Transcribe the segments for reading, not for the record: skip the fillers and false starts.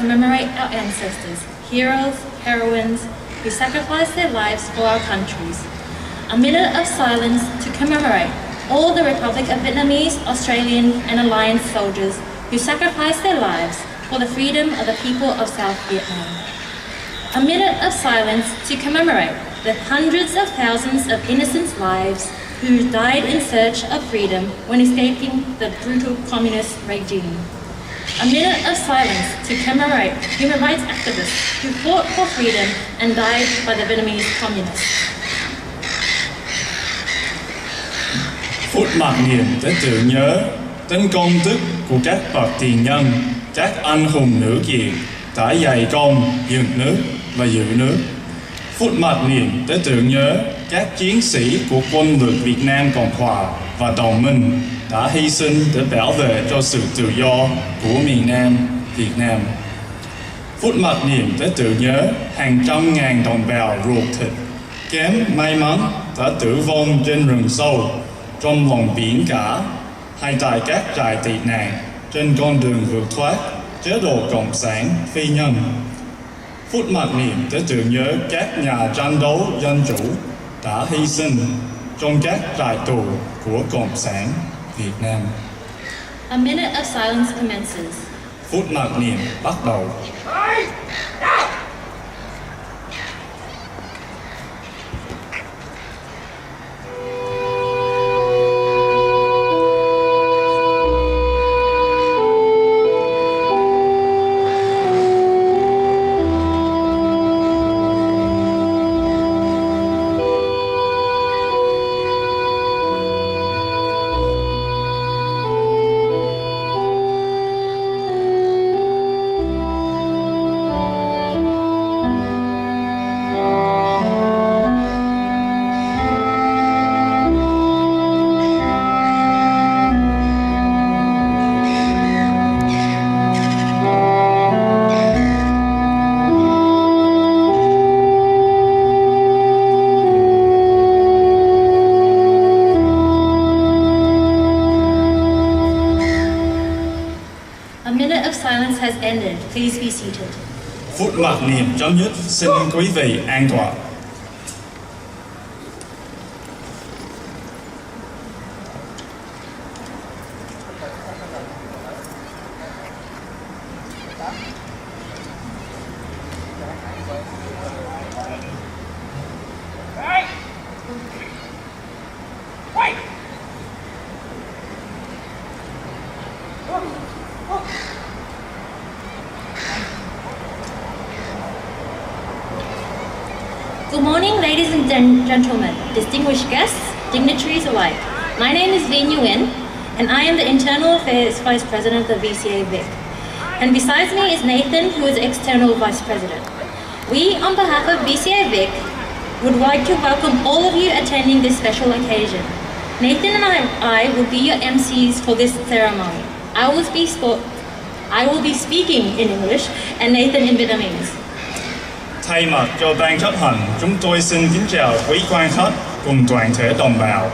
commemorate our ancestors, heroes, heroines, who sacrificed their lives for our countries. A minute of silence to commemorate all the Republic of Vietnamese, Australian and Alliance soldiers who sacrificed their lives for the freedom of the people of South Vietnam. A minute of silence to commemorate the hundreds of thousands of innocent lives who died in search of freedom when escaping the brutal communist regime. A minute of silence to commemorate human rights activists who fought for freedom and died by the Vietnamese communists. Phút mặc niệm để tưởng nhớ đến công đức của các bậc tiền nhân, các anh hùng nữ Việt đã dày công dựng nước và giữ nước. Phút mặc niệm để tưởng nhớ các chiến sĩ của quân lực Việt Nam Cộng Hòa và đồng minh đã hy sinh để bảo vệ cho sự tự do của miền Nam Việt Nam. Phút mặc niệm để tưởng nhớ hàng trăm ngàn đồng bào ruột thịt kém may mắn đã tử vong trên rừng sâu, trong lòng biển cả hay tại các trại tị nạn trên con đường vượt thoát chế độ cộng sản phi nhân. Phút mặc niệm để tưởng nhớ các nhà tranh đấu dân chủ đã hy sinh trong các trại tù của Cộng sản Việt Nam. A minute of silence commences. Phút mặc niệm bắt đầu. has ended. Please be seated. Phút mặc niệm chấm dứt, xin quý vị an tọa. Good morning, ladies and gentlemen, distinguished guests, dignitaries alike. My name is Vinh Nguyen, and I am the Internal Affairs Vice President of VCA Vic. And besides me is Nathan, who is External Vice President. We, on behalf of VCA Vic, would like to welcome all of you attending this special occasion. Nathan and I will be your MCs for this ceremony. I will be speaking in English and Nathan in Vietnamese. Thay mặt cho ban chấp hành, chúng tôi xin kính chào quý quan khách cùng toàn thể đồng bào.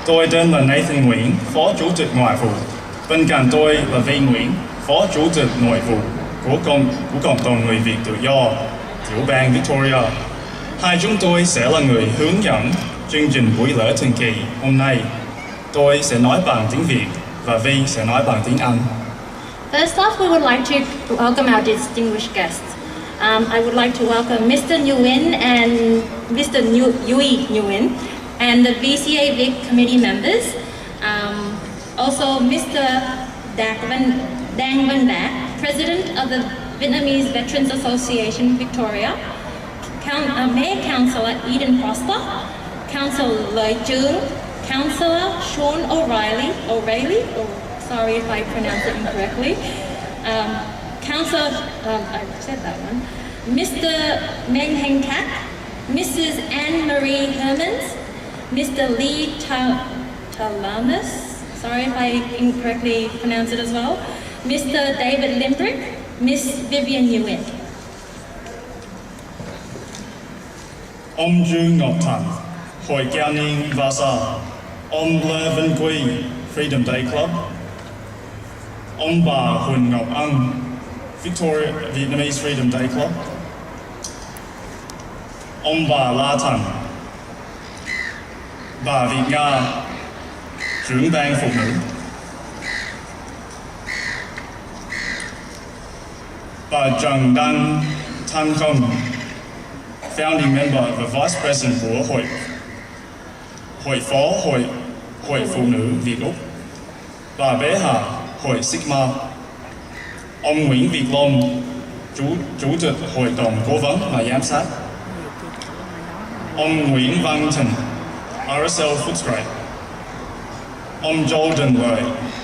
Tôi tên là Nathan Nguyễn, Phó Chủ tịch Ngoại vụ. Bên cạnh tôi là Vi Nguyễn, Phó Chủ tịch Nội vụ của Cộng đồng người Việt tự do, tiểu bang Victoria. Hai chúng tôi sẽ là người hướng dẫn chương trình buổi lễ thường kỳ hôm nay. Tôi sẽ nói bằng tiếng Việt và Vi sẽ nói bằng tiếng Anh. First off, we would like to welcome our distinguished guests. I would like to welcome Mr. Nguyen and Mr. Yui Nguyen and the VCA Vic committee members. Also, Mr. Dang Van Dak, President of the Vietnamese Veterans Association Victoria, Mayor Councillor Eden Foster, Councillor Loi Chung, Councillor Sean O'Reilly, sorry if I pronounce it incorrectly, Councillor, I said that one, Mr. Meng Heng Tak, Mrs. Anne-Marie Hermans, Mr. Lee Talamas, sorry if I incorrectly pronounce it as well, Mr. David Limbrick, Miss Vivian Nguyen. Ông Dương Ngọc Thành, Hội Cao niên Vasa. Ông Lê Vinh Quy, Freedom Day Club. Ông bà Huỳnh Ngọc Ân, Victoria Vietnamese Freedom Day Club. Ông bà La Thành, bà Việt Nga, trưởng ban phụ nữ. Bà Trần Đăng Thanh Không, founding member và vice president của Hội Phụ nữ Việt Úc. Bà Bé Hà, Hội Sigma. Ông Nguyễn Việt Long, Chủ tịch Hội đồng Cố vấn và Giám sát. Ông Nguyễn Văn Thịnh, RSL Footscray. Ông Jordan Lợi,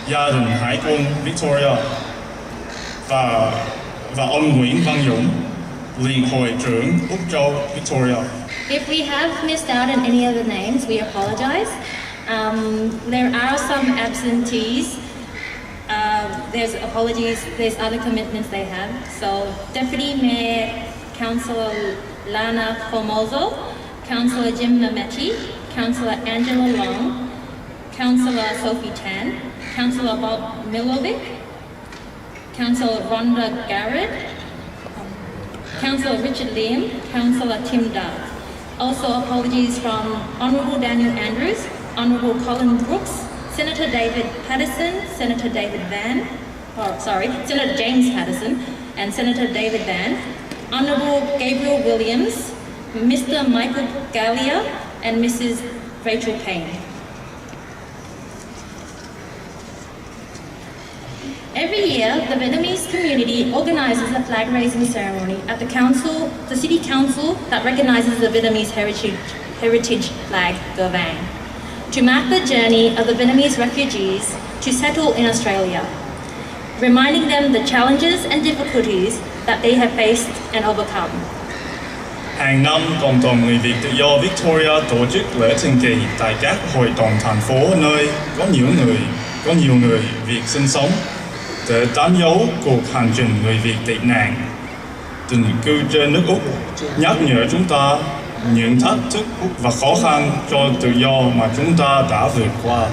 gia đình Hải quân Victoria. Và ông Nguyễn Văn Dũng, Liên hội trưởng Úc Châu Victoria. If we have missed out on any of the names, we apologize. There are some absentees. There's apologies, there's other commitments they have. So Deputy Mayor Councillor Lana Formoso, Councillor Jim Mametti, Councillor Angela Long, Councillor Sophie Tan, Councillor Bob Milovic, Councillor Rhonda Garrett, Councillor Richard Liam, Councillor Tim Dove. Also apologies from Honourable Daniel Andrews, Honourable Colin Brooks, Senator David Paterson, Senator James Paterson, and Senator David Van, Honourable Gabriel Williams, Mr. Michael Gallia, and Mrs. Rachel Payne. Every year, the Vietnamese community organizes a flag raising ceremony at the city council that recognizes the Vietnamese heritage flag, Cờ Vàng, to mark the journey of the Vietnamese refugees to settle in Australia, reminding them the challenges and difficulties that they have faced and overcome. Hàng năm, Cộng đồng người Việt tự do Victoria tổ chức lễ thường kỳ tại các hội đồng thành phố nơi có nhiều người Việt sinh sống để đánh dấu cuộc hành trình người Việt tị nạn, định cư trên nước Úc, nhắc nhở chúng ta những thách thức và khó khăn cho tự do mà chúng ta đã vượt qua.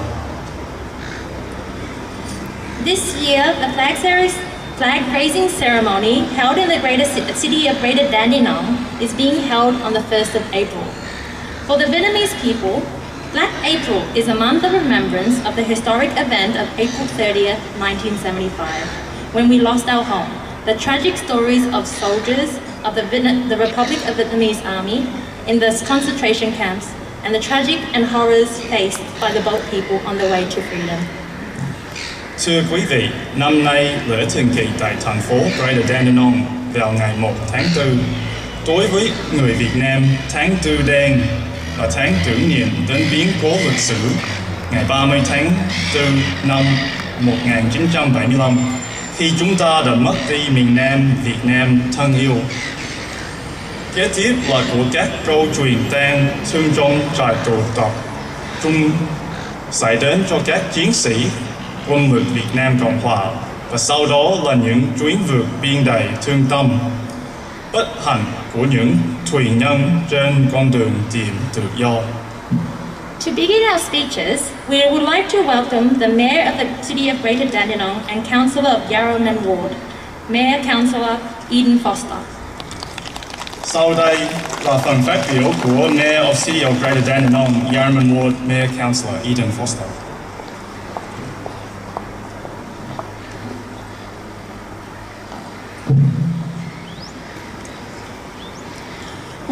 This year, the flag-raising ceremony held in the city of Greater Dandenong is being held on the 1st of April. For the Vietnamese people, Black April is a month of remembrance of the historic event of April 30th, 1975, when we lost our home. The tragic stories of soldiers of the Republic of Vietnamese Army in the concentration camps and the tragic and horrors faced by the boat people on the way to freedom. Thưa quý vị, năm nay lễ Thượng Kỳ tại thành phố Greater Dandenong vào ngày 1 tháng 4. Đối với người Việt Nam, tháng 4 đen là tháng tưởng niệm đến biến cố lịch sử ngày 30 tháng 4 năm 1975 khi chúng ta đã mất đi miền Nam Việt Nam thân yêu. Kế tiếp là của các câu truyền tang thương trong trại tù tập trung xảy đến cho các chiến sĩ quân lực Việt Nam Cộng Hòa và sau đó là những chuyến vượt biên đầy thương tâm, bất hạnh của những thuyền nhân trên con đường tìm tự do. To begin our speeches, we would like to welcome the Mayor of the City of Greater Dandenong and Councillor of Yarra and Ward, Mayor Councillor Eden Foster. Sau đây là phần phát biểu của Mayor of City of Greater Dandenong, Yarra and Ward, Mayor Councillor Eden Foster.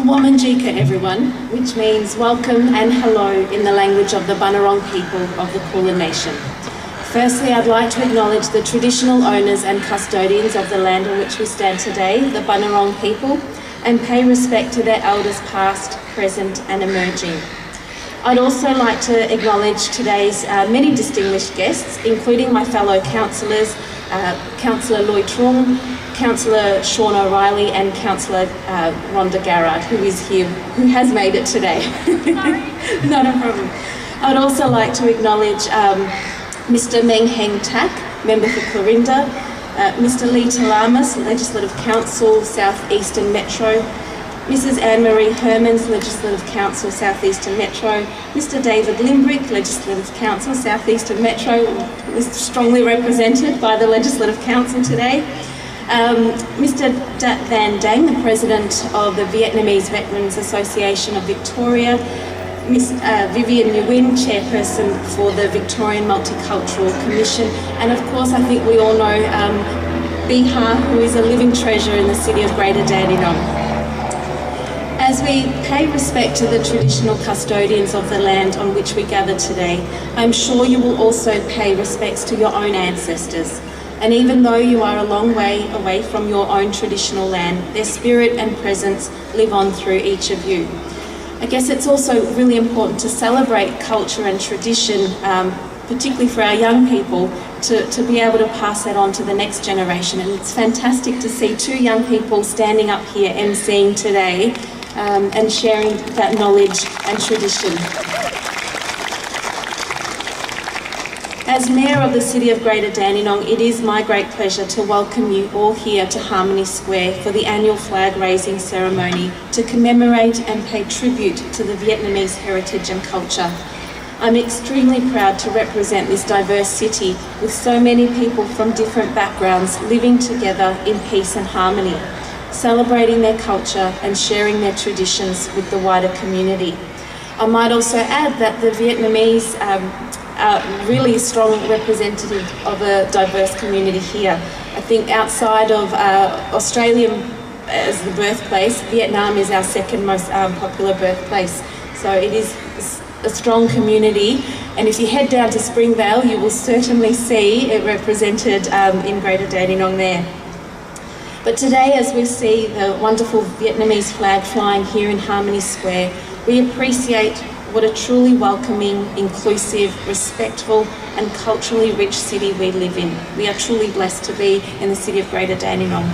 Wominjeka everyone, which means welcome and hello in the language of the Bunurong people of the Kulin Nation. Firstly, I'd like to acknowledge the traditional owners and custodians of the land on which we stand today, the Bunurong people, and pay respect to their elders past, present and emerging. I'd also like to acknowledge today's many distinguished guests, including my fellow councillors, Councillor Lloyd Trung, Councillor Sean O'Reilly and Councillor Rhonda Garrard, who is here, who has made it today. Not a problem. I'd also like to acknowledge Mr Meng Heng Tak, Member for Clarinda, Mr Lee Talamas, Legislative Council, South Eastern Metro, Mrs Anne-Marie Hermans, Legislative Council, South Eastern Metro, Mr David Limbrick, Legislative Council, South Eastern Metro, was strongly represented by the Legislative Council today. Mr Dat Van Dang, the President of the Vietnamese Veterans Association of Victoria, Miss Vivian Nguyen, Chairperson for the Victorian Multicultural Commission, and of course I think we all know Biha, who is a living treasure in the city of Greater Dandenong. As we pay respect to the traditional custodians of the land on which we gather today, I'm sure you will also pay respects to your own ancestors. And even though you are a long way away from your own traditional land, their spirit and presence live on through each of you. I guess it's also really important to celebrate culture and tradition, particularly for our young people, to be able to pass that on to the next generation. And it's fantastic to see two young people standing up here emceeing today and sharing that knowledge and tradition. As Mayor of the City of Greater Dandenong, it is my great pleasure to welcome you all here to Harmony Square for the annual flag-raising ceremony to commemorate and pay tribute to the Vietnamese heritage and culture. I'm extremely proud to represent this diverse city with so many people from different backgrounds living together in peace and harmony, celebrating their culture and sharing their traditions with the wider community. I might also add that the Vietnamese really strong representative of a diverse community here. I think outside of Australia as the birthplace, Vietnam is our second most popular birthplace. So it is a strong community, and if you head down to Springvale, you will certainly see it represented in Greater Dandenong there. But today, as we see the wonderful Vietnamese flag flying here in Harmony Square, we appreciate what a truly welcoming, inclusive, respectful and culturally rich city we live in. We are truly blessed to be in the city of Greater Dandenong.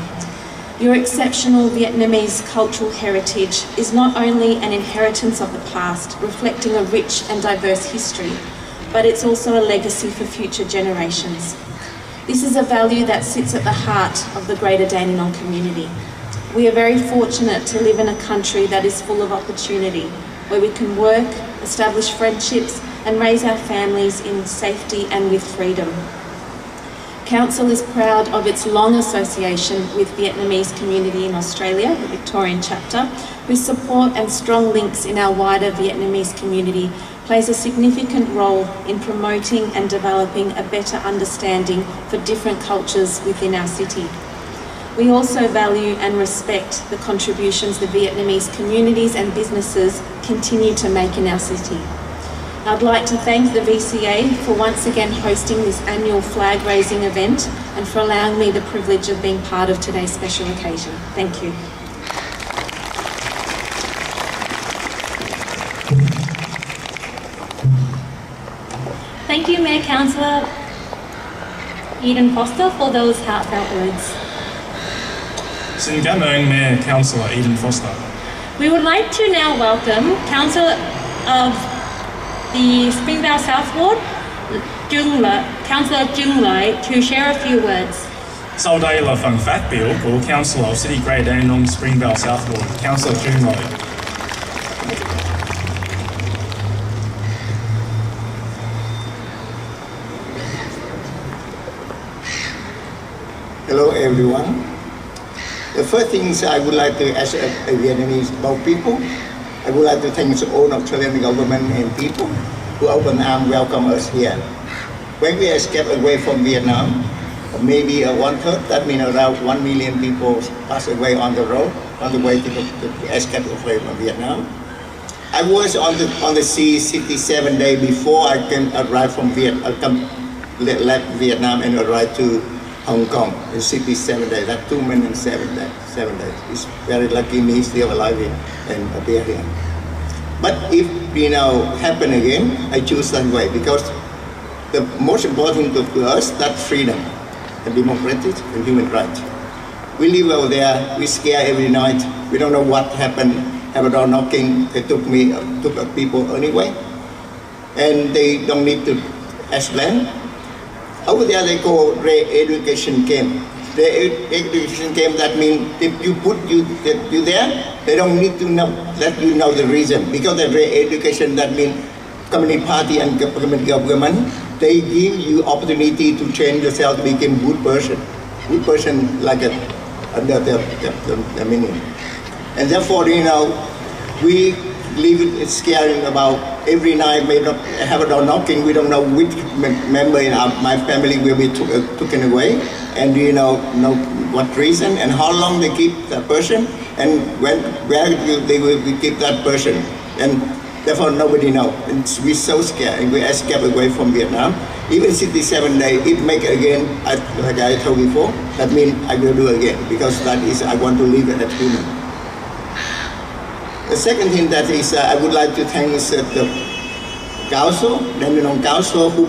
Your exceptional Vietnamese cultural heritage is not only an inheritance of the past, reflecting a rich and diverse history, but it's also a legacy for future generations. This is a value that sits at the heart of the Greater Dandenong community. We are very fortunate to live in a country that is full of opportunity, where we can work, establish friendships and raise our families in safety and with freedom. Council is proud of its long association with Vietnamese community in Australia, the Victorian chapter, whose support and strong links in our wider Vietnamese community plays a significant role in promoting and developing a better understanding for different cultures within our city. We also value and respect the contributions the Vietnamese communities and businesses continue to make in our city. I'd like to thank the VCA for once again hosting this annual flag-raising event and for allowing me the privilege of being part of today's special occasion. Thank you. Thank you, Mayor Councillor Eden Foster, for those heartfelt words. Xin cảm ơn Mayor Councillor Eden Foster. We would like to now welcome Councillor of the Springvale South Ward, Councillor Jung Lai, to share a few words. Sau đây là phần phát biểu của Councillor of City Greater Dandenong Springvale South Ward, Councillor Jung Lai. Hello everyone. The first things I would like to ask a Vietnamese about people, I would like to thank the own Australian government and people who open arms welcome us here. When we escaped away from Vietnam, maybe 1/3, that means around 1 million people passed away on the road, on the way to escape away from Vietnam. I was on the sea 67 days before I arrived from left Vietnam and arrived to Hong Kong in 67 days. That's 2 months and 7 days. It's very lucky me still alive and appear here. But if happen again, I choose that way because the most important to us that freedom and democracy and human rights. We live over there. We scare every night. We don't know what happened. Have a door knocking. They took people anyway, and they don't need to explain. Over there they call re-education camp. Re-education camp, that means if you put you there, they don't need to let you know the reason. Because the re-education, that means Communist Party and government, they give you opportunity to change yourself to become good person. Good person like under the meaning. And therefore, we live scaring about every night, may not have a door knocking. We don't know which member in my family will be taken away, and we know what reason and how long they keep that person, and where they will keep that person, and therefore nobody knows. And we're so scared, and we escape away from Vietnam. Even 67 days, if make it again, like I told before, that means I will do again because that is I want to live as a human. The second thing that is, I would like to thank the council, Dandenong Council, who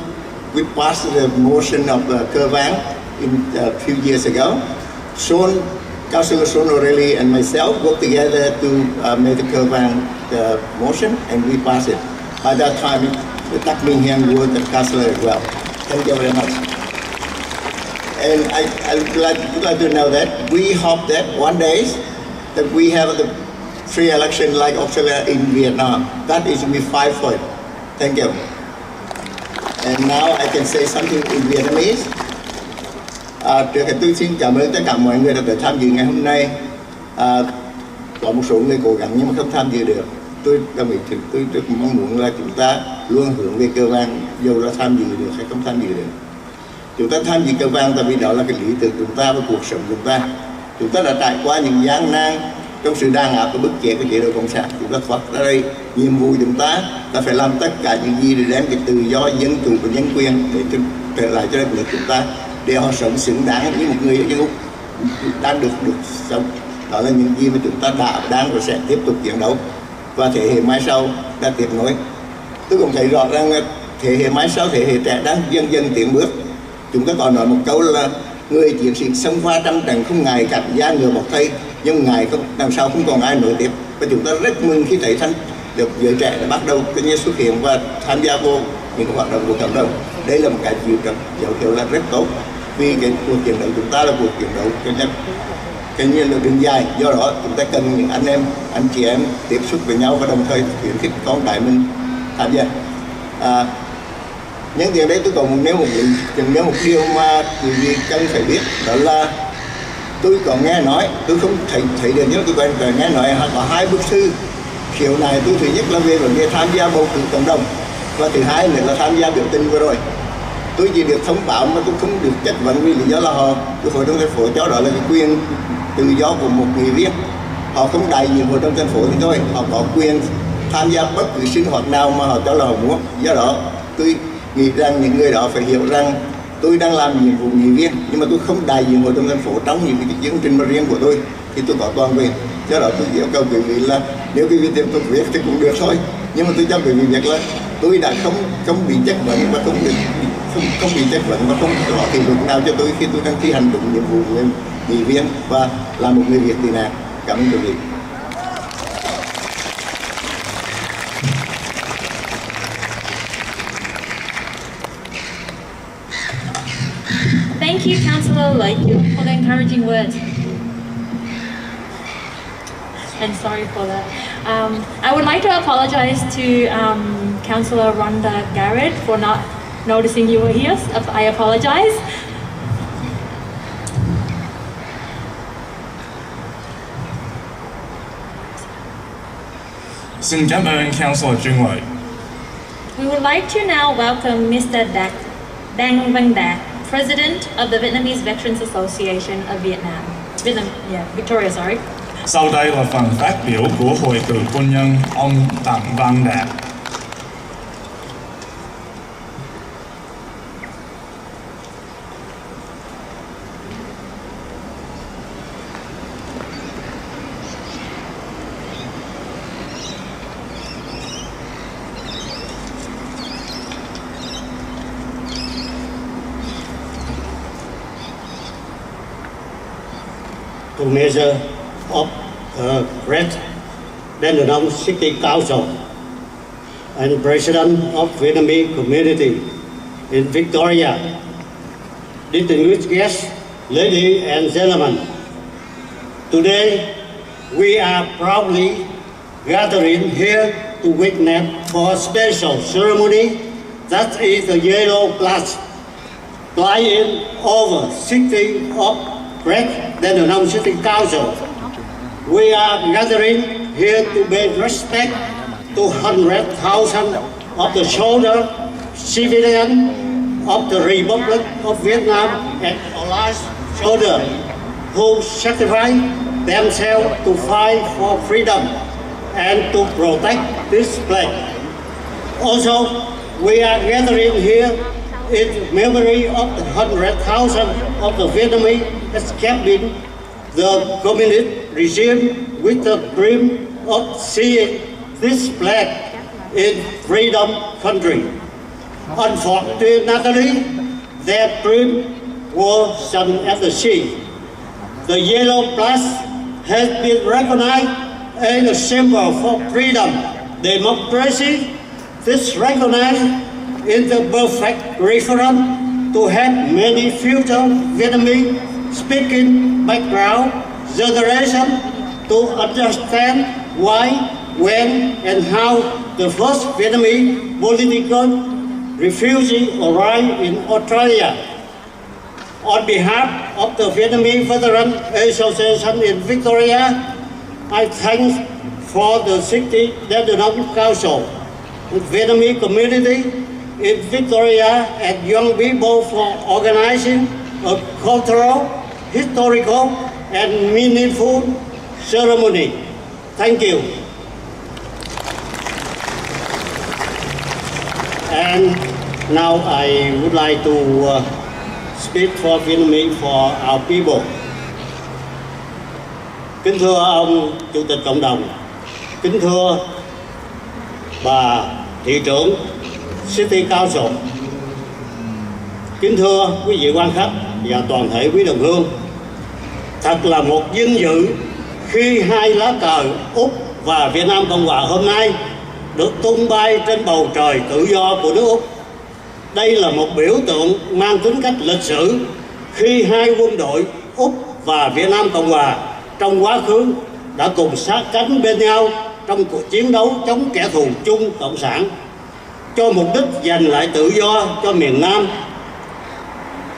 we passed the motion of Cơ Vang a few years ago. Councillor Sean O'Reilly and myself worked together to make the Cơ Vang motion, and we passed it. By that time, the Tak Minh Hian was the councillor as well. Thank you very much. And I would like to know that we hope that one day that we have the free election like Australia in Vietnam. That is we fight for it. Thank you. And now I can say something in Vietnamese. Trước hết tôi xin cảm ơn tất cả mọi người đã tới tham dự ngày hôm nay. Có một số người cố gắng nhưng mà không tham dự được. Tôi rất mong muốn là chúng ta luôn hướng về Cơ Vang, dù là tham dự được hay không tham dự được. Chúng ta tham dự Cơ Vang tại vì đó là cái lý tưởng của chúng ta và cuộc sống của chúng ta. Chúng ta đã trải qua những gian nan trong sự đàn áp và bức chế của chế độ cộng sản. Chúng ta thoát ra đây, nhiệm vụ chúng ta là phải làm tất cả những gì để đem cái tự do, dân chủ và nhân quyền để trở lại cho đất nước chúng ta, để họ sống xứng đáng như một người ở Úc đang được sống. Đó là những gì mà chúng ta đã đang và sẽ tiếp tục chiến đấu, và thế hệ mai sau đã tiếp nối. Tôi cũng thấy rõ rằng thế hệ mai sau, thế hệ trẻ đang dần dần tiến bước. Chúng ta còn nói một câu là người chiến sĩ xông pha trăm trận không ngại cảnh da ngựa bọc thây, nhưng ngài không đằng sau không còn ai nổi tiếp. Và chúng ta rất mừng khi thấy được giới trẻ đã bắt đầu xuất hiện và tham gia vô những hoạt động của cộng đồng. Đây là một cái dấu hiệu là rất tốt, vì cái cuộc chiến đấu chúng ta là cuộc chiến đấu cái như là đường dài. Do đó chúng ta cần những anh chị em tiếp xúc với nhau và đồng thời khuyến khích con cái mình tham gia. Nhân tiện đây tôi còn nêu một điều mà quý vị cần phải biết, đó là tôi còn nghe nói, tôi không thấy được nhưng tôi còn nghe nói có 2 bức thư khiếu nại tôi. Thứ nhất là về vấn đề tham gia bầu cử cộng đồng, và thứ hai nữa là tham gia biểu tình vừa rồi. Tôi chỉ được thông báo mà tôi không được chất vấn vì lý do là cái hội đồng thành phố cho đó là cái quyền tự do của một nghị viên. Họ không đại diện hội đồng thành phố thì thôi, họ có quyền tham gia bất cứ sinh hoạt nào mà họ cho là họ muốn. Do đó tôi nghĩ rằng những người đó phải hiểu rằng tôi đang làm nhiệm vụ nghị viên, nhưng mà tôi không đại diện hội đồng thành phố trong những cái chương trình mà riêng của tôi thì tôi có toàn quyền. Do đó tôi yêu cầu quý vị là nếu quý vị tiếp tục viết thì cũng được thôi, nhưng mà tôi cho quý vị biết là tôi đã không bị chất vấn và không bị chất vấn và không có kỷ luật nào cho tôi khi tôi đang thi hành đúng nhiệm vụ của nghị viên và là một người Việt tị nạn. Cảm ơn quý vị. Thank you, Councillor Laiku, for the encouraging words. And sorry for that. I would like to apologize to Councillor Rhonda Garrett for not noticing you were here. I apologize. Xin cảm ơn Councillor Trương Lợi. We would like to now welcome Mr. Dang Văn Đạt, President of the Vietnamese Veterans Association of Victoria, sorry. Sau đây là phần phát biểu của Hội cựu quân nhân ông Đặng Văn Đạt. To measure of Greater Dandenong City Council and President of Vietnamese Community in Victoria, distinguished guests, ladies and gentlemen. Today, we are proudly gathering here to witness for a special ceremony that is the yellow flag flying over city of Greater Dandenong City Council. We are gathering here to pay respect to 100,000 of the soldiers, civilians of the Republic of Vietnam and allied soldiers who sacrificed themselves to fight for freedom and to protect this flag. Also, we are gathering here in memory of the 100,000 of the Vietnamese escaping the communist regime with the dream of seeing this flag in freedom country. Unfortunately, their dream was sunk at the sea. The yellow flag has been recognized as a symbol for freedom, democracy. This recognized in the perfect reference to have many future Vietnamese speaking background generation to understand why, when, and how the first Vietnamese political refugee arrived in Australia. On behalf of the Vietnamese Veteran Association in Victoria, I thank for the City Dandenong Council, the Vietnamese community in Victoria and young people for organizing a cultural, historical, and meaningful ceremony. Thank you. And now I would like to speak for Vietnamese for our people. Kính thưa ông Chủ tịch Cộng đồng, kính thưa bà thị trưởng City Council, kính thưa quý vị quan khách và toàn thể quý đồng hương. Thật là một vinh dự khi hai lá cờ Úc và Việt Nam Cộng Hòa hôm nay được tung bay trên bầu trời tự do của nước Úc. Đây là một biểu tượng mang tính cách lịch sử khi hai quân đội Úc và Việt Nam Cộng Hòa trong quá khứ đã cùng sát cánh bên nhau trong cuộc chiến đấu chống kẻ thù chung cộng sản. cho mục đích giành lại tự do cho miền Nam.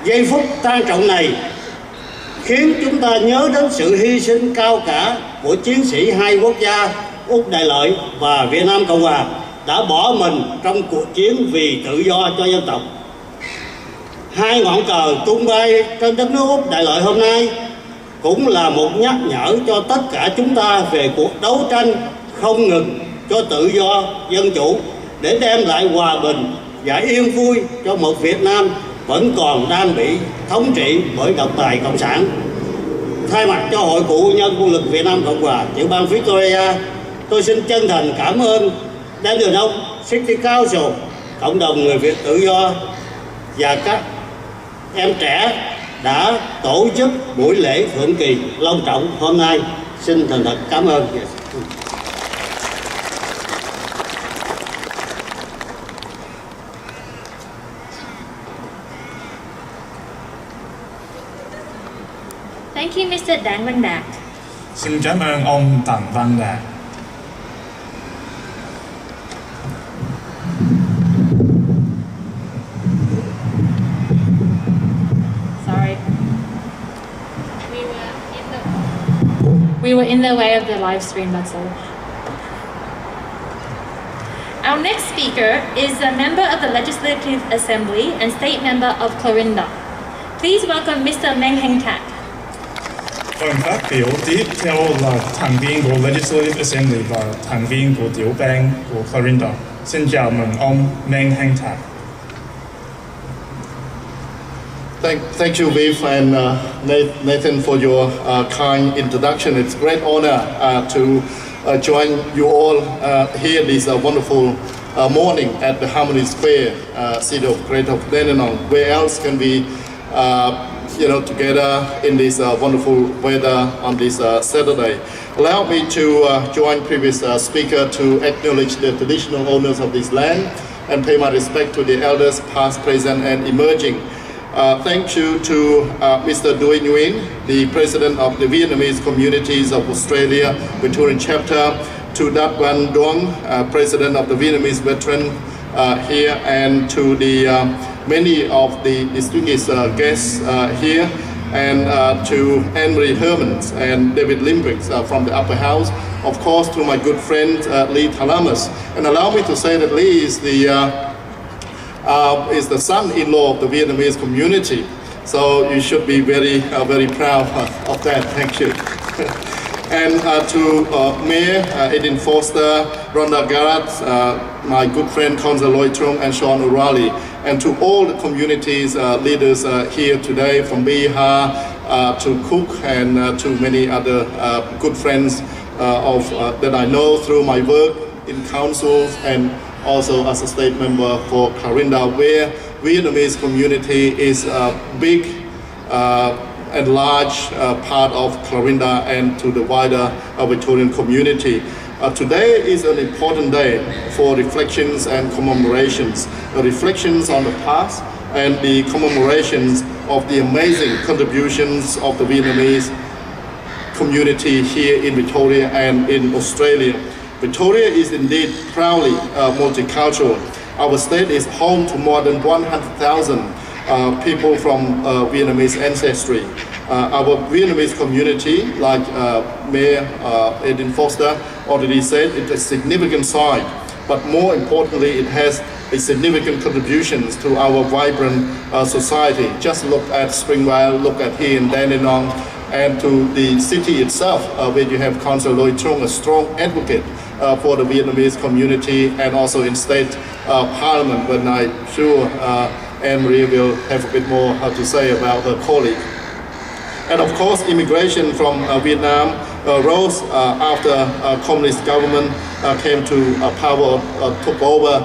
Giây phút trang trọng này khiến chúng ta nhớ đến sự hy sinh cao cả của chiến sĩ hai quốc gia Úc Đại Lợi và Việt Nam Cộng Hòa đã bỏ mình trong cuộc chiến vì tự do cho dân tộc. Hai ngọn cờ tung bay trên đất nước Úc Đại Lợi hôm nay cũng là một nhắc nhở cho tất cả chúng ta về cuộc đấu tranh không ngừng cho tự do, dân chủ để đem lại hòa bình và yên vui cho một Việt Nam vẫn còn đang bị thống trị bởi độc tài cộng sản. Thay mặt cho Hội Cựu nhân Quân lực Việt Nam Cộng Hòa, tiểu bang Victoria, tôi xin chân thành cảm ơn Dandenong City Council, cộng đồng người Việt tự do và các em trẻ đã tổ chức buổi lễ thượng kỳ long trọng hôm nay. Xin thành thật cảm ơn. Thank you, Mr. Dan Văn Đạt. Xin cảm ơn ông Tần Văn Đạt. Sorry. We were in the way of the live stream, that's all. Our next speaker is a member of the Legislative Assembly and State Member of Clarinda. Please welcome Mr. Meng Heng Tat. Phần phát biểu tiếp theo là thành viên của Legislative Assembly và thành viên của tiểu bang của Clarinda. Xin chào mừng ông Meng Heng Tat. Thank you, Viv and Nathan, for your kind introduction. It's a great honor to join you all here this wonderful morning at the Harmony Square, city of Greater Dandenong. Where else can we, together in this wonderful weather on this Saturday? Allow me to join previous speaker to acknowledge the traditional owners of this land and pay my respect to the elders past, present and emerging. Thank you to Mr. Doi Nguyen, the President of the Vietnamese Communities of Australia, Victorian Chapter, to Dat Van Duong, President of the Vietnamese Veteran here, and to the many of the distinguished guests here, and to Anne-Marie Hermans and David Limbricks from the upper house. Of course, to my good friend Lee Thalamus. And allow me to say that Lee is the son-in-law of the Vietnamese community. So you should be very, very proud of that. Thank you. And to Mayor Edin Foster, Rhonda Garrett, my good friend Councillor Lloyd Trung and Sean O'Reilly, and to all the communities leaders here today, from Bihar to Cook and to many other good friends that I know through my work in councils and also as a state member for Clarinda, where Vietnamese community is a big and large part of Clarinda and to the wider Victorian community. Today is an important day for reflections and commemorations, reflections on the past and the commemorations of the amazing contributions of the Vietnamese community here in Victoria and in Australia. Victoria is indeed proudly multicultural. Our state is home to more than 100,000 people from Vietnamese ancestry. Our Vietnamese community, like Mayor Edin Foster already said, it's a significant size, but more importantly, it has a significant contributions to our vibrant society. Just look at Springvale, look at here in Dandenong, and to the city itself, where you have Councillor Lloyd Trung, a strong advocate for the Vietnamese community, and also in state parliament, when I'm sure Anne-Marie will have a bit more to say about her colleague. And of course, immigration from Vietnam rose after communist government came to power, took over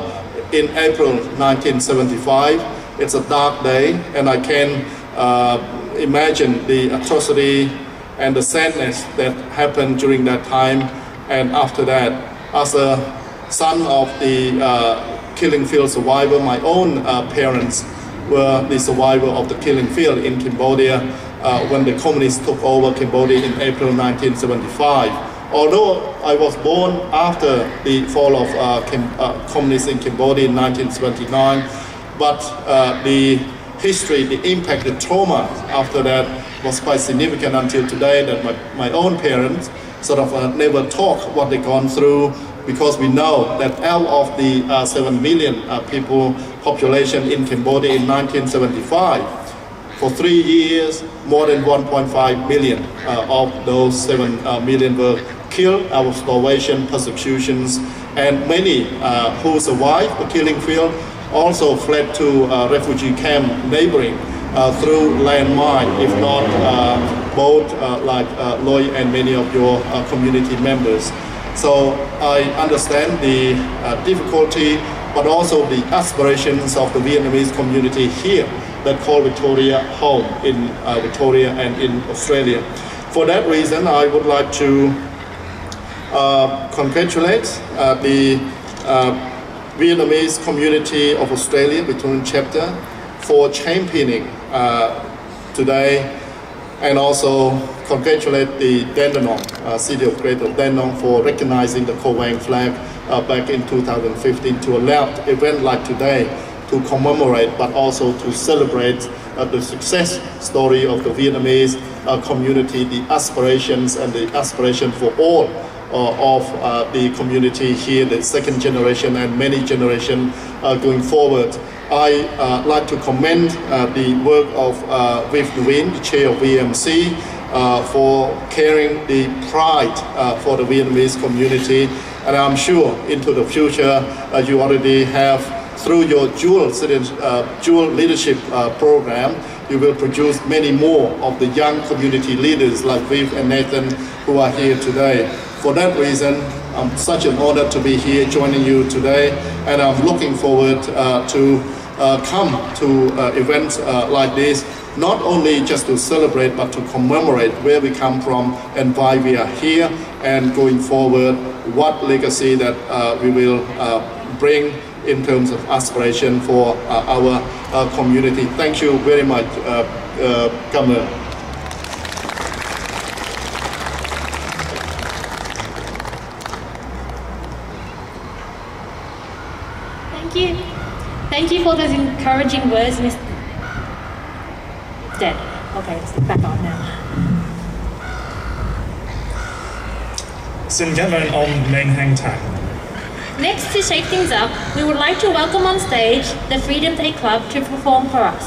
in April 1975. It's a dark day, and I can imagine the atrocity and the sadness that happened during that time. And after that, as a son of the killing field survivor, my own parents were the survivor of the killing field in Cambodia when the communists took over Cambodia in April 1975. Although I was born after the fall of communists in Cambodia in 1979, but the history, the impact, the trauma after that was quite significant until today, that my own parents sort of never talk what they've gone through, because we know that out of the 7 million people population in Cambodia in 1975, for 3 years, more than 1.5 million of those 7 million were killed out of starvation, persecutions, and many who survived the killing field also fled to refugee camp neighboring through landmine, if not both like Loy and many of your community members. So I understand the difficulty, but also the aspirations of the Vietnamese community here that call Victoria home in Victoria and in Australia. For that reason, I would like to congratulate the Vietnamese community of Australia, Victorian chapter, for championing today, and also congratulate the Dandenong, city of Greater Dandenong, for recognizing the Khoi flag back in 2015 to allow an event like today to commemorate, but also to celebrate the success story of the Vietnamese community, the aspirations and the aspiration for all of the community here, the second generation and many generations going forward. I like to commend the work of Vic, the chair of VMC, for carrying the pride for the Vietnamese community, and I'm sure into the future you already have, through your dual leadership program, you will produce many more of the young community leaders like Viv and Nathan who are here today. For that reason, I'm such an honor to be here joining you today, and I'm looking forward to come to events like this, not only just to celebrate, but to commemorate where we come from and why we are here, and going forward, what legacy that we will bring in terms of aspiration for our community. Thank you very much, Governor. Thank you for those encouraging words, Mr. Dead. Okay, let's back on now. Xin cảm ơn ông Nên Hang Thạc. Next, to shake things up, we would like to welcome on stage the Freedom Day Club to perform for us.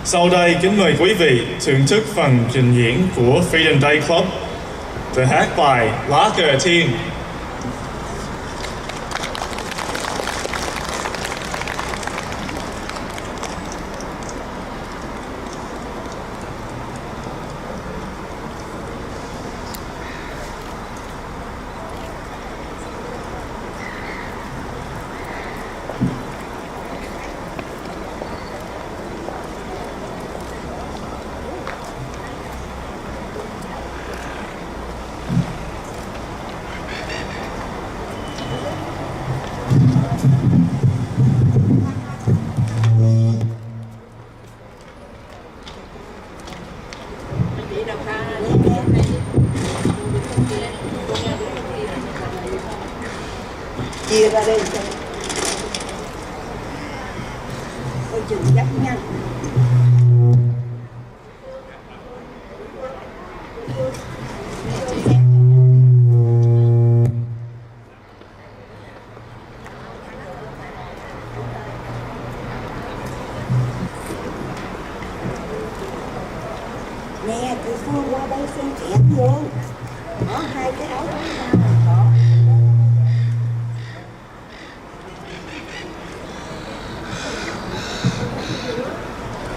Sau đây kính mời quý vị thưởng thức phần trình diễn của Freedom Day Club, từ hát bài Lá Cờ Thiên. Chia ra đây ôi chừng dắt nhanh. Nè, chị Phương qua đây xem chén vô. Có hai cái áo đó có.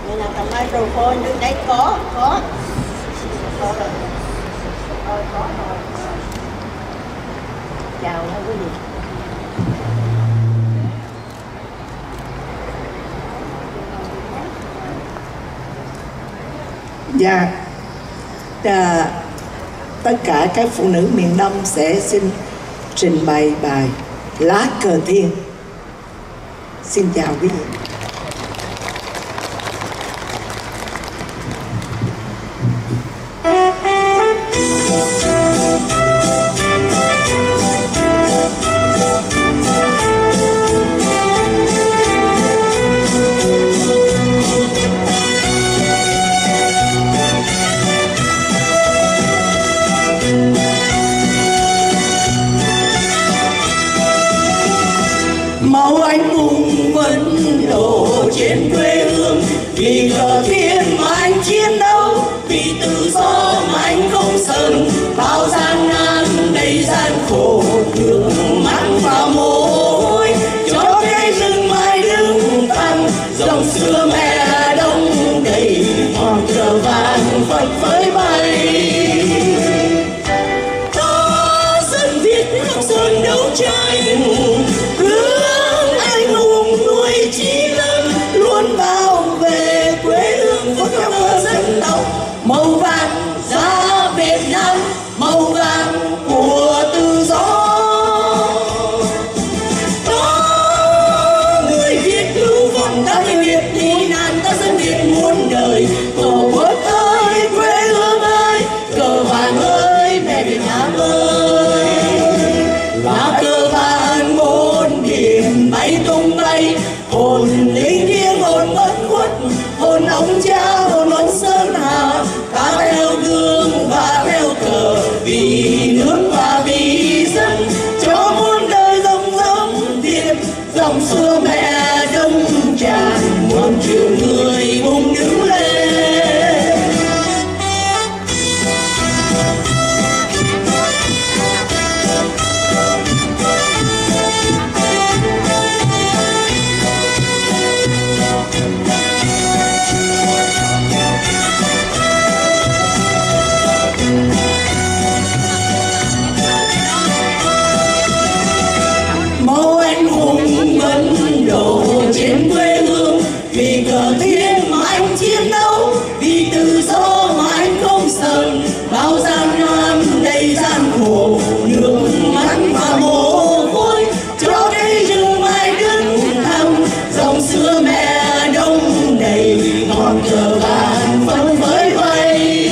Đây là cầm microphone dưới đây có. Có rồi. Có rồi. Chào quý vị. Dạ, tất cả các phụ nữ miền Đông sẽ xin trình bày bài Lá Cờ Thiên. Xin chào quý vị. trên quê hương. Vì cờ thiên mà anh chiến đấu, vì tự do mà anh không sờn. Bao gian nan đầy gian khổ, nước mắt và mồ hôi cho cây rừng mai đứng thẳng. Dòng xưa mẹ đông đầy, ngọn cờ vàng phất phới bay. Ta dân Việt khắp sơn đấu tranh, hướng anh hùng nuôi chí lớn, luôn bảo vệ quê hương phúc khắp dân tộc. Màu vàng da Việt Nam, màu vàng của tự do. Đó người Việt lưu vong, ta người Việt đi nạn, ta dân Việt muôn đời. Tổ quốc ơi, quê hương ơi, cờ vàng ơi, mẹ Việt Nam ơi. Lá cờ vàng bốn biển bay tung bay, hồn linh thiêng hồn bất khuất, hồn ông cha hồn ông sơn hà. Ta theo gương và theo cờ, vì nước và vì dân, cho muôn đời dòng dòng Việt. Dòng xưa mẹ đông tràn, muôn triệu người cùng đứng lên. Máu anh hùng vẫn đổ trên quê hương, vì cờ thiên mà anh chiến đấu, vì tự do mà anh không sờn. Bao gian nan đầy gian khổ, nước mắt và mồ hôi cho cây rừng mai đứng thẳng. Dòng xưa mẹ đông đầy, ngọn cờ vàng phất phới bay.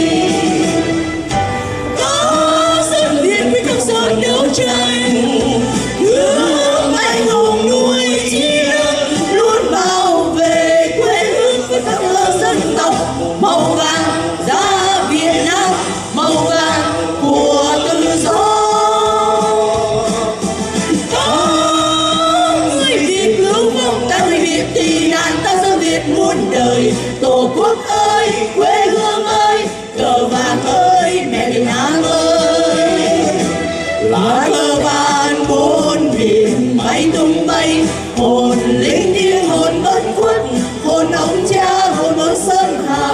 Có dân Việt quyết không sơn đấu tranh, hướng anh hùng nuôi chí lớn, luôn bảo vệ quê hương với các dân tộc. Màu vàng da Việt Nam, màu vàng của tự do. Có người Việt lưu vong, ta người Việt tị nạn, ta dân Việt muôn đời. Tổ quốc ơi, quê hương ơi, cờ vàng ơi, mẹ Việt Nam ơi. Lá cờ vàng bốn biển bay tung bay, hồn linh thiêng hồn bất khuất, hồn ông cha hồn ông sơn hà.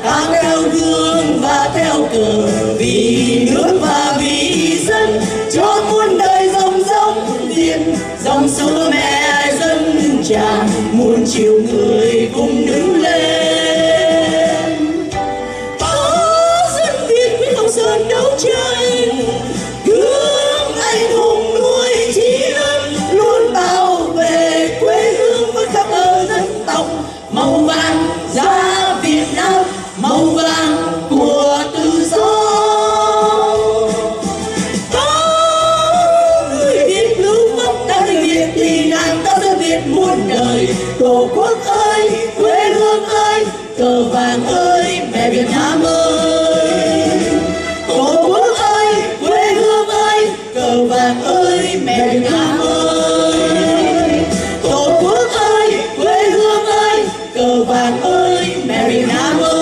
Ta theo gương và theo cờ, vì nước và vì dân, cho muôn đời dòng dòng Việt. Dòng xưa mẹ dân tràn, muôn triệu người cùng đứng lên. Có dân Việt quyết không sơn đấu tranh, gương anh hùng nuôi chí lớn, luôn bảo vệ quê hương với khắp dân tộc. Màu vàng da Việt Nam, màu vàng của tự do. Có người Việt lưu vong, ta người Việt tị nạn, ta dân Việt muôn đời. Tổ quốc ơi, quê hương ơi, cờ vàng ơi, mẹ Việt Nam ơi. Tổ quốc ơi, quê hương ơi, cờ vàng ơi, mẹ Việt Nam ơi. Tổ quốc ơi, quê hương ơi, cờ vàng ơi, mẹ Việt Nam ơi.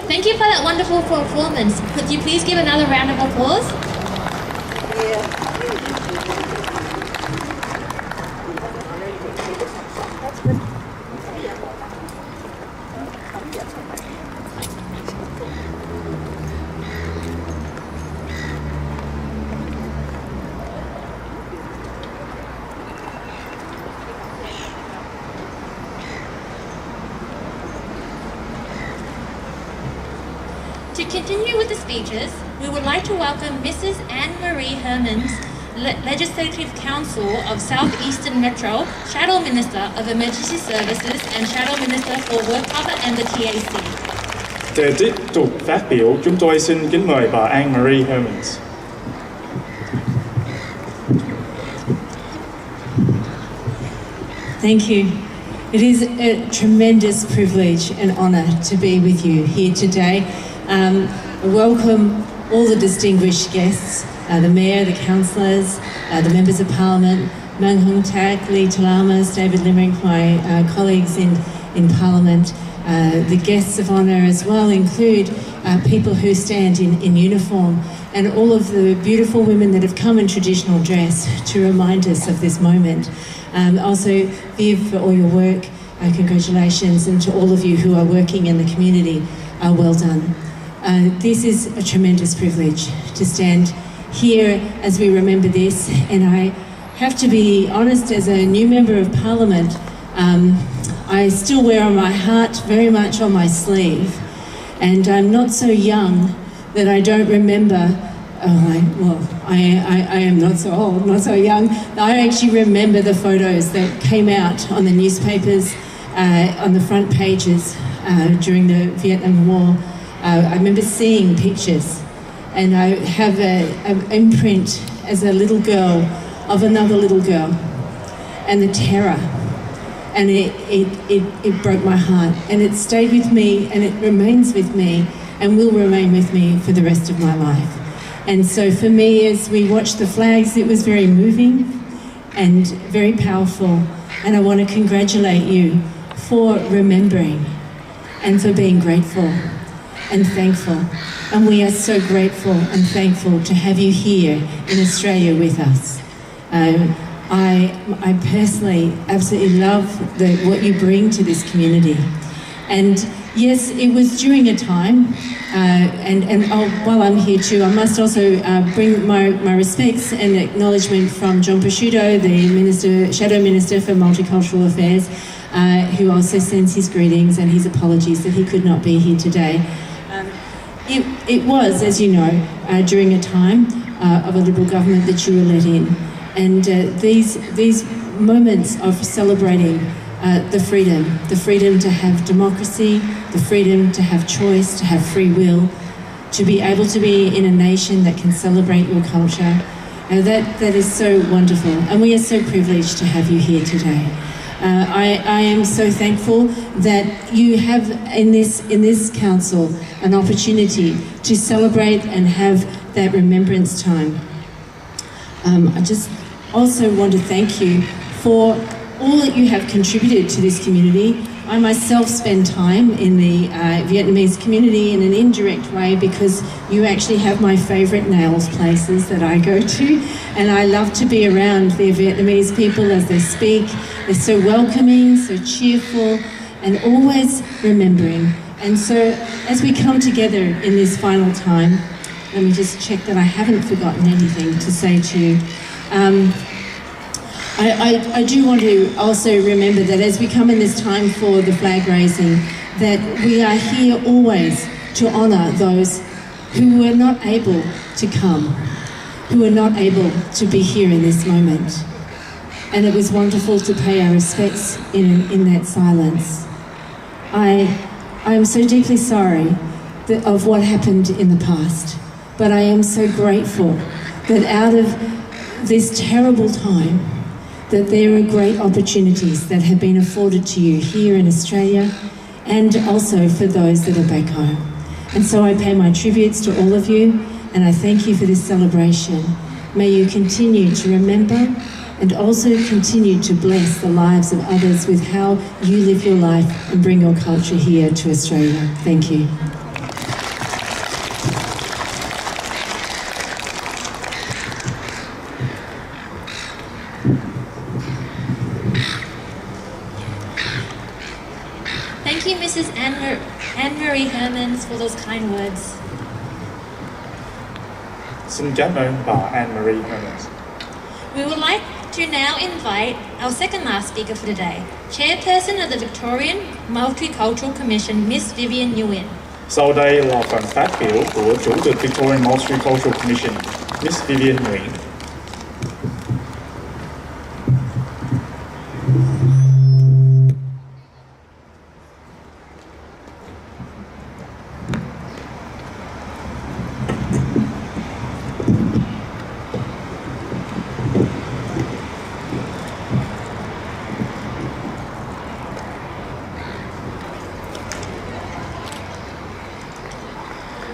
Thank you for that wonderful performance. Could you please give another round of applause? To continue with the speeches, we would like to welcome Mrs. Anne-Marie Hermans, Legislative Council of South Eastern Metro, Shadow Minister of Emergency Services and Shadow Minister for Work Cover and the TAC. Để tiếp tục phát biểu, chúng tôi xin kính mời bà Anne-Marie Hermans. Thank you. It is a tremendous privilege and honour to be with you here today. I welcome all the distinguished guests, the Mayor, the councillors, the Members of Parliament, Mang Hung Tak, Lee Talamas, David Limerick, my colleagues in Parliament. The guests of honour as well include people who stand in uniform and all of the beautiful women that have come in traditional dress to remind us of this moment. Also, Viv, for all your work, congratulations, and to all of you who are working in the community, well done. This is a tremendous privilege to stand here as we remember this, and I have to be honest, as a new Member of Parliament, I still wear on my heart very much on my sleeve, and I'm not so young that I don't remember. I am not so old, not so young. I actually remember the photos that came out on the newspapers, on the front pages during the Vietnam War. I remember seeing pictures, and I have an imprint as a little girl of another little girl, and the terror. And it broke my heart, and it stayed with me, and it remains with me, and will remain with me for the rest of my life. And so for me, as we watched the flags, it was very moving and very powerful, and I want to congratulate you for remembering and for being grateful and thankful. And we are so grateful and thankful to have you here in Australia with us. I personally absolutely love what you bring to this community. And yes, it was during a time, while I'm here too, I must also bring my respects and acknowledgement from John Prosciutto, the Shadow Minister for Multicultural Affairs, who also sends his greetings and his apologies that he could not be here today. It was, as you know, during a time of a Liberal government that you were let in. And these moments of celebrating the freedom to have democracy, the freedom to have choice, to have free will, to be able to be in a nation that can celebrate your culture, that is so wonderful. And we are so privileged to have you here today. I am so thankful that you have in this council an opportunity to celebrate and have that remembrance time. I just also want to thank you for all that you have contributed to this community. I myself spend time in the Vietnamese community in an indirect way because you actually have my favourite nails places that I go to, and I love to be around the Vietnamese people as they speak. They're so welcoming, so cheerful, and always remembering. And so as we come together in this final time, let me just check that I haven't forgotten anything to say to you. I do want to also remember that as we come in this time for the flag raising, that we are here always to honour those who were not able to come, who were not able to be here in this moment. And it was wonderful to pay our respects in that silence. I am so deeply sorry of what happened in the past. But I am so grateful that out of this terrible time, that there are great opportunities that have been afforded to you here in Australia and also for those that are back home. And so I pay my tributes to all of you, and I thank you for this celebration. May you continue to remember and also continue to bless the lives of others with how you live your life and bring your culture here to Australia. Thank you. Thank you, Mrs. Anne-Marie Hermans, for those kind words. Xin cảm ơn bà Anne-Marie Hermans. We would like to now invite our second last speaker for today, Chairperson of the Victorian Multicultural Commission, Miss Vivian Nguyen. Sau đây là phần phát biểu của Chủ tịch Victorian Multicultural Commission, Miss Vivian Nguyen.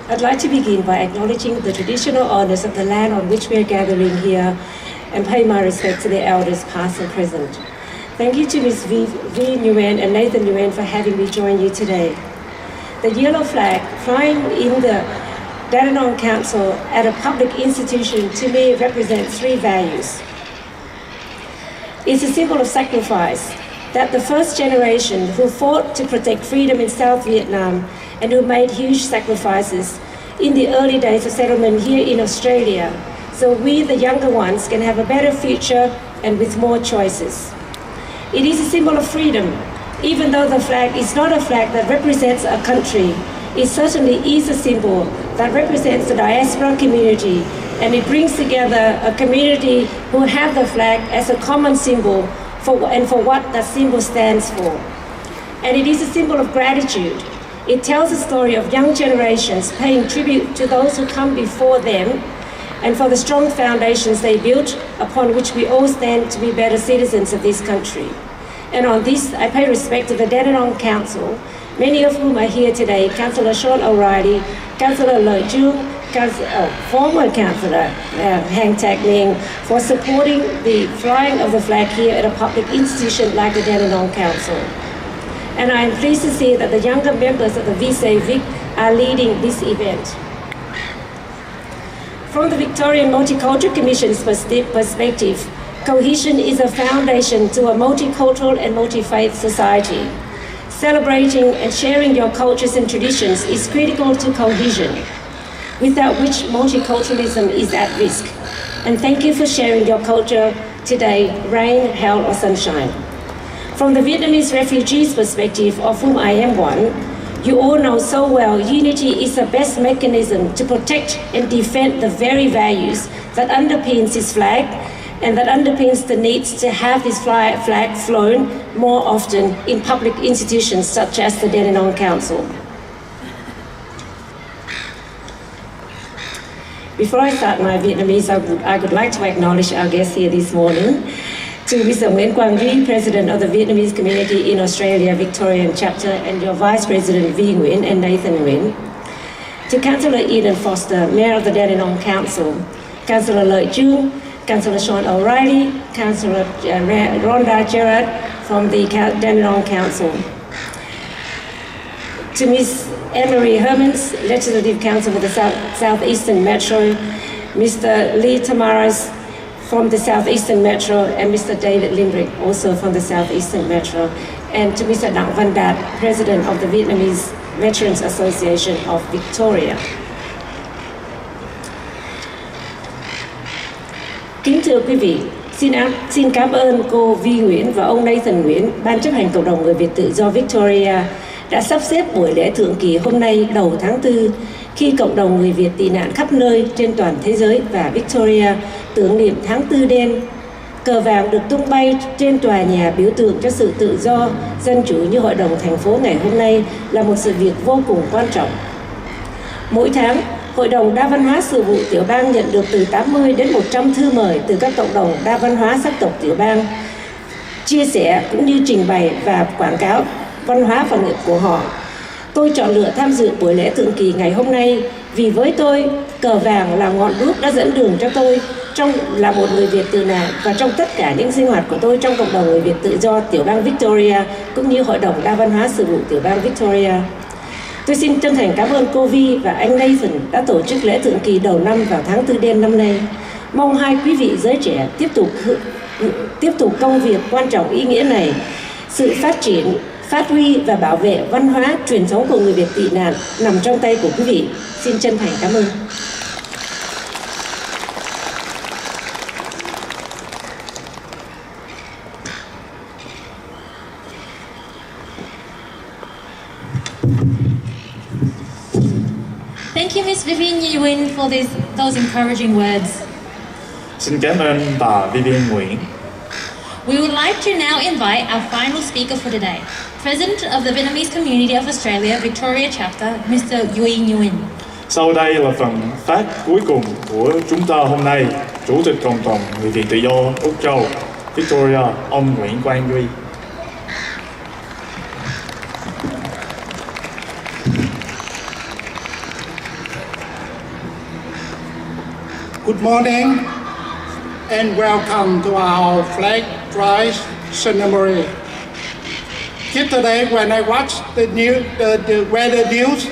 I'd like to begin by acknowledging the traditional owners of the land on which we are gathering here and pay my respect to their elders past and present. Thank you to Ms. V. Nguyen and Nathan Nguyen for having me join you today. The yellow flag flying in the Dandenong Council at a public institution to me represents three values. It's a symbol of sacrifice, that the first generation who fought to protect freedom in South Vietnam and who made huge sacrifices in the early days of settlement here in Australia, so we, the younger ones, can have a better future and with more choices. It is a symbol of freedom. Even though the flag is not a flag that represents a country, it certainly is a symbol that represents the diaspora community, and it brings together a community who have the flag as a common symbol for what that symbol stands for. And it is a symbol of gratitude. It tells a story of young generations paying tribute to those who come before them and for the strong foundations they built upon which we all stand to be better citizens of this country. And on this, I pay respect to the Dandenong Council, many of whom are here today, Councillor Sean O'Reilly, Councillor Lợi Chung, former Councillor Hang Tak Ning, for supporting the flying of the flag here at a public institution like the Dandenong Council. And I am pleased to see that the younger members of the NVTD Vic are leading this event. From the Victorian Multicultural Commission's perspective, cohesion is a foundation to a multicultural and multi-faith society. Celebrating and sharing your cultures and traditions is critical to cohesion, without which multiculturalism is at risk. And thank you for sharing your culture today, rain, hail or sunshine. From the Vietnamese refugees' perspective, of whom I am one, you all know so well unity is the best mechanism to protect and defend the very values that underpins this flag and that underpins the needs to have this flag flown more often in public institutions such as the Dandenong Council. Before I start my Vietnamese, I would like to acknowledge our guests here this morning. To Mr. Nguyễn Quang Duy, President of the Vietnamese community in Australia, Victorian chapter, and your Vice President V. Nguyen and Nathan Nguyen. To Councillor Eden Foster, Mayor of the Dandenong Council, Councillor Lợi Chung, Councillor Sean O'Reilly, Councillor Rhonda Gerard from the Dandenong Council. To Ms. Emery Hermans, Legislative Council for the Southeastern Metro, Mr. Lee Tamaras from the Southeastern Metro, and Mr. David Limbrick, also from the Southeastern Metro, and to Mr. Đặng Văn Đạt, President of the Vietnamese Veterans Association of Victoria. Kính thưa quý vị, xin cảm ơn cô Vi Nguyễn và ông Nathan Nguyễn, Ban chấp hành Cộng đồng người Việt tự do Victoria, đã sắp xếp buổi lễ thượng kỳ hôm nay đầu tháng 4, khi cộng đồng người Việt tị nạn khắp nơi trên toàn thế giới và Victoria tưởng niệm tháng 4 đen. Cờ vàng được tung bay trên tòa nhà biểu tượng cho sự tự do, dân chủ như Hội đồng thành phố ngày hôm nay là một sự việc vô cùng quan trọng. Mỗi tháng, Hội đồng đa văn hóa sự vụ tiểu bang nhận được từ 80 đến 100 thư mời từ các cộng đồng đa văn hóa sắc tộc tiểu bang, chia sẻ cũng như trình bày và quảng cáo văn hóa và nghệ thuật của họ. Tôi chọn lựa tham dự buổi lễ thượng kỳ ngày hôm nay vì với tôi, cờ vàng là ngọn đuốc đã dẫn đường cho tôi là một người Việt tị nạn và trong tất cả những sinh hoạt của tôi trong cộng đồng người Việt tự do tiểu bang Victoria cũng như Hội đồng đa văn hóa sự vụ tiểu bang Victoria. Tôi xin chân thành cảm ơn cô Vi và anh Nathan đã tổ chức lễ thượng kỳ đầu năm vào tháng 4 đen năm nay. Mong hai quý vị giới trẻ tiếp tục công việc quan trọng ý nghĩa này. Sự phát triển, phát huy và bảo vệ văn hóa truyền thống của người Việt tị nạn nằm trong tay của quý vị. Xin chân thành cảm ơn. Thank you, Ms. Vivian Nguyen, for those encouraging words. Xin cảm ơn bà Vivian Nguyễn. We would like to now invite our final speaker for today, President of the Vietnamese Community of Australia, Victoria Chapter, Mr. Duy Nguyen. Sau đây là phần phát cuối cùng của chúng ta hôm nay, Chủ tịch Cộng đồng người Việt tự do Úc Châu, Victoria, ông Nguyễn Quang Duy. Good morning and welcome to our flag rise ceremony. Yesterday when I watched the weather news,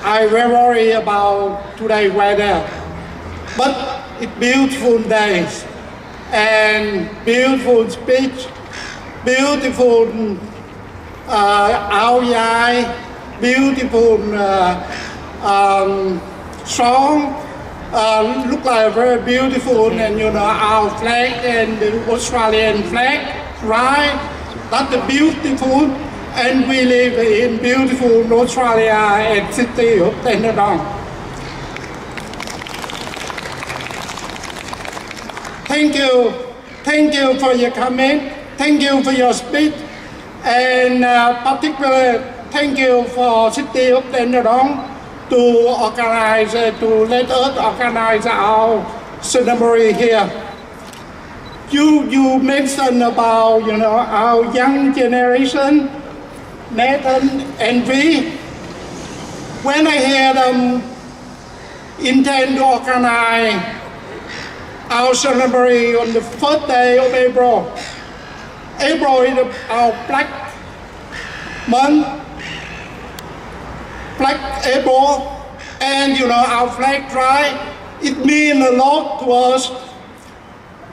I very worried about today's weather. But it's beautiful days and beautiful speech, beautiful áo dài, beautiful song. Look like very beautiful, and our flag and the Australian flag, right? That's beautiful, and we live in beautiful Australia and city of Dandenong. Thank you for your comment. Thank you for your speech, and particularly thank you for city of Dandenong to let us organize our ceremony here. You mentioned about our young generation, Nathan and V. When I hear them intend to organize our ceremony on the first day of April. April is our Black month, Black April, and our flag drive, it means a lot to us.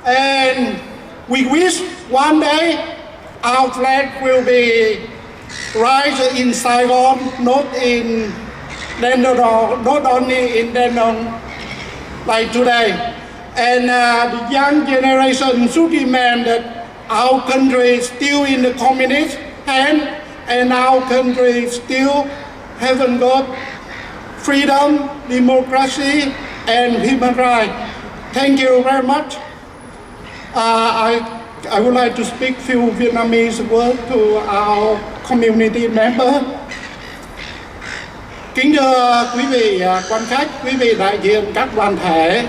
And we wish one day our flag will be raised in Saigon, not in Dandenong, not only in Dandenong like today. And the young generation should remember that our country is still in the communist hand, and our country still haven't got freedom, democracy, and human rights. Thank you very much. I would like to speak few Vietnamese words to our community member. Kính thưa quý vị quan khách, quý vị đại diện các đoàn thể.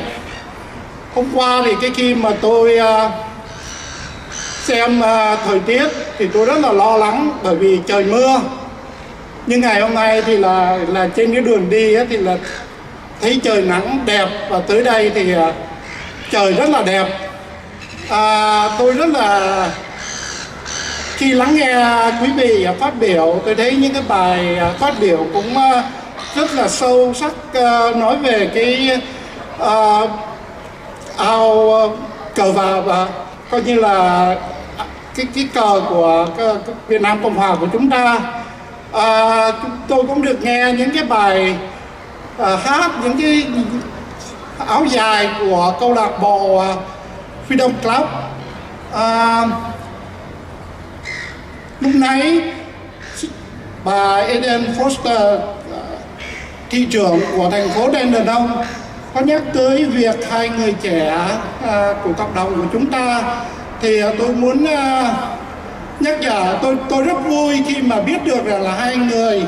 Hôm qua thì khi mà tôi xem thời tiết thì tôi rất là lo lắng bởi vì trời mưa. Nhưng ngày hôm nay thì là trên cái đường đi thì là thấy trời nắng đẹp, và tới đây thì trời rất là đẹp. Tôi rất là khi lắng nghe quý vị phát biểu, tôi thấy những cái bài phát biểu cũng rất là sâu sắc, nói về cái cờ vàng và coi như là cái cờ của Việt Nam Cộng Hòa của chúng ta. Tôi cũng được nghe những cái bài hát, những cái áo dài của câu lạc bộ Freedom Club. Lúc nãy bà Eden Foster, thị trưởng của thành phố Dandenong, có nhắc tới việc hai người trẻ của cộng đồng của chúng ta, thì tôi muốn nhắc nhở, tôi rất vui khi mà biết được là hai người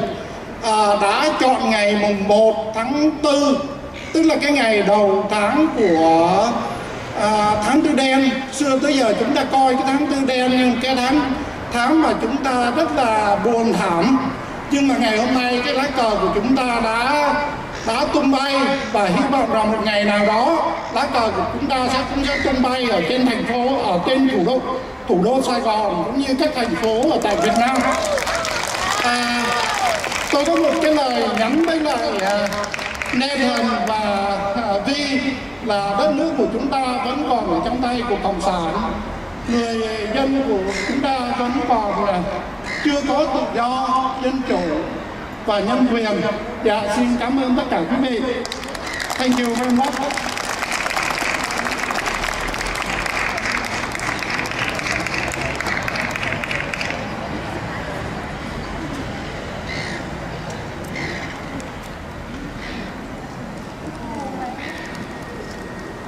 đã chọn ngày mùng 1 tháng 4, tức là cái ngày đầu tháng của tháng Tư đen. Xưa tới giờ chúng ta coi cái tháng Tư đen nhưng cái tháng mà chúng ta rất là buồn thảm. Nhưng mà ngày hôm nay cái lá cờ của chúng ta đã tung bay, và hy vọng rằng một ngày nào đó lá cờ của chúng ta cũng sẽ tung bay ở trên thành phố, ở trên thủ đô Sài Gòn cũng như các thành phố ở tại Việt Nam. Tôi có một cái lời nhắn với lại Nathan và Vi là đất nước của chúng ta vẫn còn ở trong tay của Cộng sản. Người dân của chúng ta vẫn còn là chưa có tự do, dân chủ và nhân quyền. Dạ, xin cảm ơn tất cả quý vị. Thank you very much.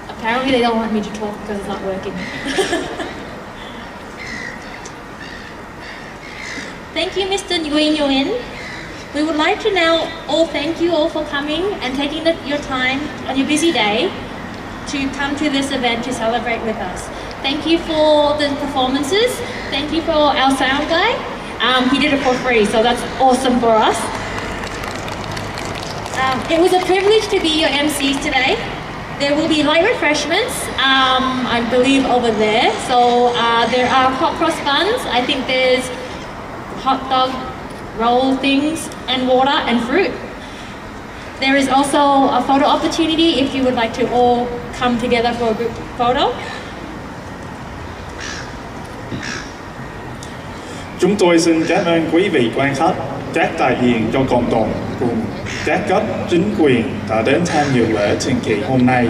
Apparently they don't want me to talk because it's not working. Thank you, Mr. Nguyen. We would like to now all thank you all for coming and taking your time on your busy day to come to this event to celebrate with us. Thank you for the performances. Thank you for our sound guy. He did it for free, so that's awesome for us. It was a privilege to be your MCs today. There will be light refreshments, I believe over there. So there are hot cross buns. I think there's hot dog roll things and water and fruit. There is also a photo opportunity if you would like to all come together for a group photo. Chúng tôi xin cảm ơn quý vị quan khách, các đại diện cho cộng đồng cùng các cấp chính quyền đã đến tham dự lễ Thượng Kỳ hôm nay.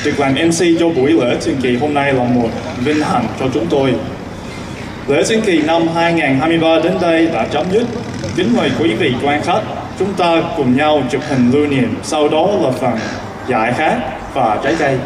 Được làm MC cho buổi lễ Thượng Kỳ hôm nay là một vinh hạnh cho chúng tôi. Lễ Thượng Kỳ năm 2023 đến đây đã chấm dứt. Kính mời quý vị quan khách, chúng ta cùng nhau chụp hình lưu niệm, sau đó là phần giải khát và trái cây.